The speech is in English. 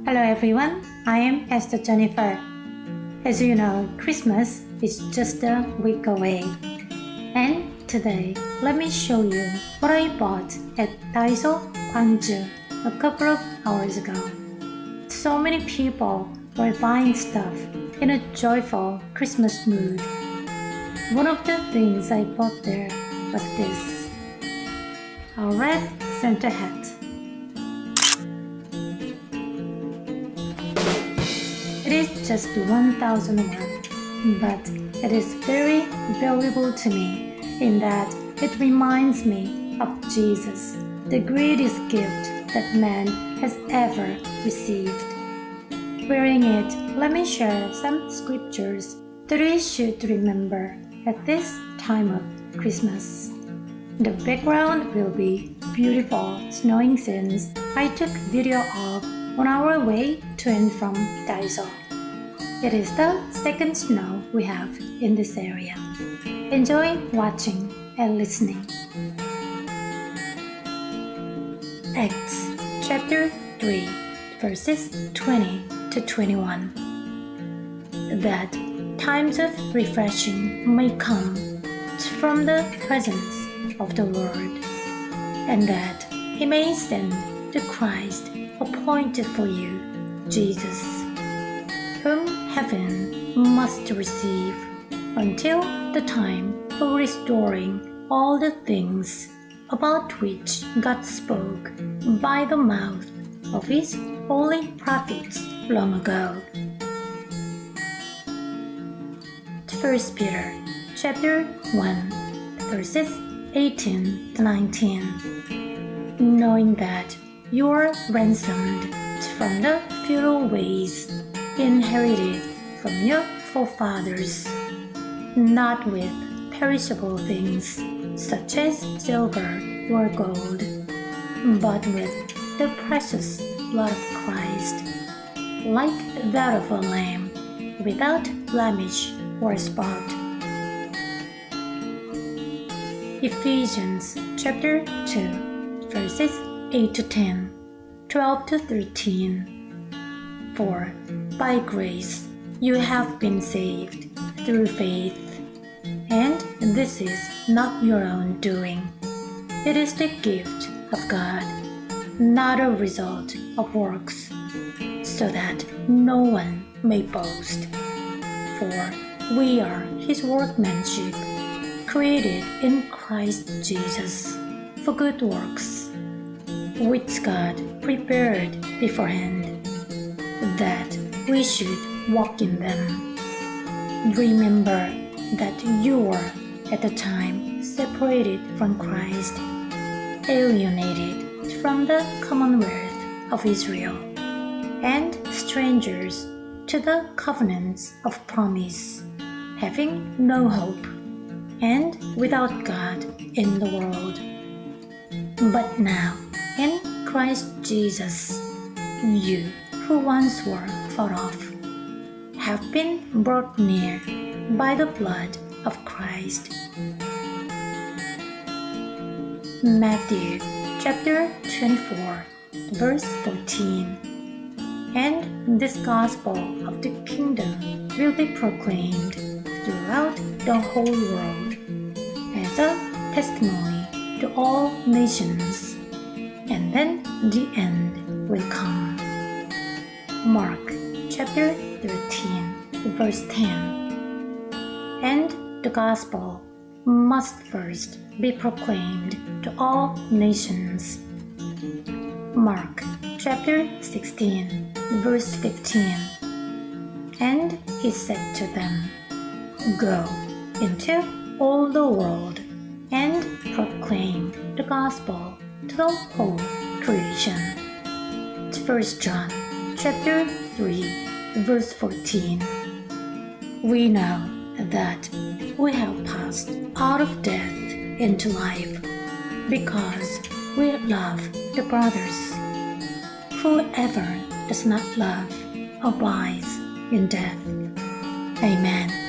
Hello everyone, I am Esther Jennifer. As you know, Christmas is just a week away. And today, let me show you what I bought at Daiso, Gwangju a couple of hours ago. So many people were buying stuff in a joyful Christmas mood. One of the things I bought there was this, a red Santa hat. It is just 1,000 won, but it is very valuable to me in that it reminds me of Jesus, the greatest gift that man has ever received. Wearing it, let me share some scriptures that we should remember at this time of Christmas. The background will be beautiful snowing scenes I took video of on our way to and from Daiso. It is the second snow we have in this area. Enjoy watching and listening. Acts chapter 3 verses 20 to 21. That times of refreshing may come from the presence of the Lord, and that He may send the Christ appointed for you, Jesus, whom heaven must receive until the time for restoring all the things about which God spoke by the mouth of His holy prophets long ago. 1 Peter chapter 1 verses 18 to 19. Knowing that you are ransomed from the futile ways inherited from your forefathers, not with perishable things such as silver or gold, but with the precious blood of Christ, like that of a lamb, without blemish or spot. Ephesians chapter 2 verses 8 to 10, 12 to 13. For by grace you have been saved through faith, and this is not your own doing. It is the gift of God, not a result of works, so that no one may boast. For we are His workmanship, created in Christ Jesus for good works, which God prepared beforehand, that we should walk in them. Remember that you were at the time separated from Christ, alienated from the commonwealth of Israel, and strangers to the covenants of promise, having no hope, and without God in the world. But now, in Christ Jesus, you who once were far off have been brought near by the blood of Christ. Matthew chapter 24 verse 14. And this gospel of the kingdom will be proclaimed throughout the whole world as a testimony to all nations, and then the end will come. Mark chapter 13 verse 10. And the gospel must first be proclaimed to all nations. Mark chapter 16 verse 15. And He said to them, Go into all the world and proclaim the gospel to the whole creation. 1 John chapter 3 verse 14. We know that we have passed out of death into life because we love the brothers. Whoever does not love abides in death. Amen.